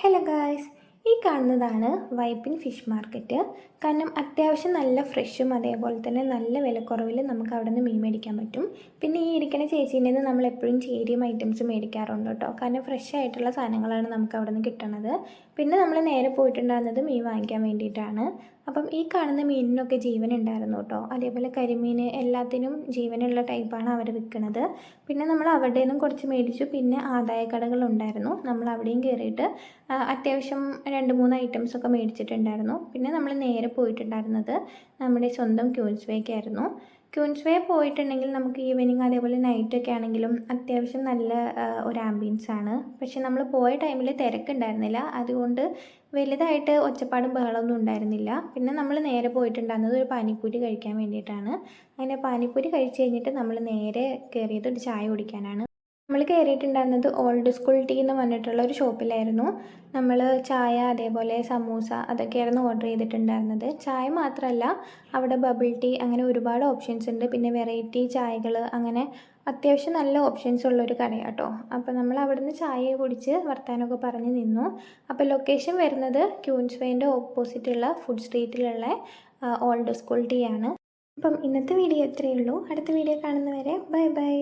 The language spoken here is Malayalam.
ഹലോ ഗായ്സ്, ഈ കാണുന്നതാണ് വൈപ്പിൻ ഫിഷ് മാർക്കറ്റ്. കാരണം അത്യാവശ്യം നല്ല ഫ്രഷും അതേപോലെ തന്നെ നല്ല വിലക്കുറവിൽ നമുക്ക് അവിടെ നിന്ന് മീൻ മേടിക്കാൻ പറ്റും. പിന്നെ ഈ ഇരിക്കുന്ന ചേച്ചീൻ്റെ നിന്ന് നമ്മൾ എപ്പോഴും ചേരിയും ഐറ്റംസ് മേടിക്കാറുണ്ട് കേട്ടോ. കാരണം ഫ്രഷ് ആയിട്ടുള്ള സാധനങ്ങളാണ് നമുക്ക് അവിടെ നിന്ന് കിട്ടുന്നത്. പിന്നെ നമ്മൾ നേരെ പോയിട്ടുണ്ടായിരുന്നത് മീൻ വാങ്ങിക്കാൻ വേണ്ടിയിട്ടാണ്. അപ്പം ഈ കാണുന്ന മീനിനൊക്കെ ജീവൻ ഉണ്ടായിരുന്നു കേട്ടോ. അതേപോലെ കരിമീൻ എല്ലാത്തിനും ജീവനുള്ള ടൈപ്പാണ് അവർ വിൽക്കുന്നത്. പിന്നെ നമ്മൾ അവിടെ നിന്നും കുറച്ച് മേടിച്ചു. പിന്നെ ആദായ കടകളുണ്ടായിരുന്നു, നമ്മൾ അവിടെയും കയറിയിട്ട് അത്യാവശ്യം 2-3 ഐറ്റംസൊക്കെ മേടിച്ചിട്ടുണ്ടായിരുന്നു. പിന്നെ നമ്മൾ നേരെ പോയിട്ടുണ്ടായിരുന്നത് നമ്മുടെ സ്വന്തം ക്യൂൻസ് വേക്കായിരുന്നു. ക്യൂൻസ് വേ പോയിട്ടുണ്ടെങ്കിൽ നമുക്ക് ഈവനിങ് അതേപോലെ നൈറ്റൊക്കെ ആണെങ്കിലും അത്യാവശ്യം നല്ല ഒരു ആംബിയൻസ് ആണ്. പക്ഷെ നമ്മൾ പോയ ടൈമിൽ തിരക്കുണ്ടായിരുന്നില്ല, അതുകൊണ്ട് വലുതായിട്ട് ഒച്ചപ്പാടും ബഹളമൊന്നും ഉണ്ടായിരുന്നില്ല. പിന്നെ നമ്മൾ നേരെ പോയിട്ടുണ്ടായിരുന്നത് ഒരു പാനിപ്പൂരി കഴിക്കാൻ വേണ്ടിയിട്ടാണ്. അങ്ങനെ പാനിപ്പൂരി കഴിച്ച് കഴിഞ്ഞിട്ട് നമ്മൾ നേരെ കയറിയത് ഒരു ചായ കുടിക്കാനാണ്. നമ്മൾ കയറിയിട്ടുണ്ടായിരുന്നത് ഓൾഡ് സ്കൂൾ ടീ എന്ന് പറഞ്ഞിട്ടുള്ള ഒരു ഷോപ്പിലായിരുന്നു. നമ്മൾ ചായ അതേപോലെ സമൂസ അതൊക്കെയായിരുന്നു ഓർഡർ ചെയ്തിട്ടുണ്ടായിരുന്നത്. ചായ മാത്രമല്ല, അവിടെ ബബിൾ ടീ അങ്ങനെ ഒരുപാട് ഓപ്ഷൻസ് ഉണ്ട്. പിന്നെ വെറൈറ്റി ചായകൾ അങ്ങനെ അത്യാവശ്യം നല്ല ഓപ്ഷൻസ് ഉള്ളൊരു കടയാണ് കേട്ടോ. അപ്പോൾ നമ്മൾ അവിടുന്ന് ചായ കുടിച്ച് വർത്താനമൊക്കെ പറഞ്ഞ് നിന്നു. അപ്പോൾ ലൊക്കേഷൻ വരുന്നത് ക്യൂൻസ് വേൻ്റെ ഓപ്പോസിറ്റുള്ള ഫുഡ് സ്ട്രീറ്റിലുള്ള ഓൾഡ് സ്കൂൾ ടീ ആണ്. അപ്പം ഇന്നത്തെ വീഡിയോ ഇത്രയേ ഉള്ളൂ. അടുത്ത വീഡിയോ കാണുന്നവരെ ബൈ ബൈ.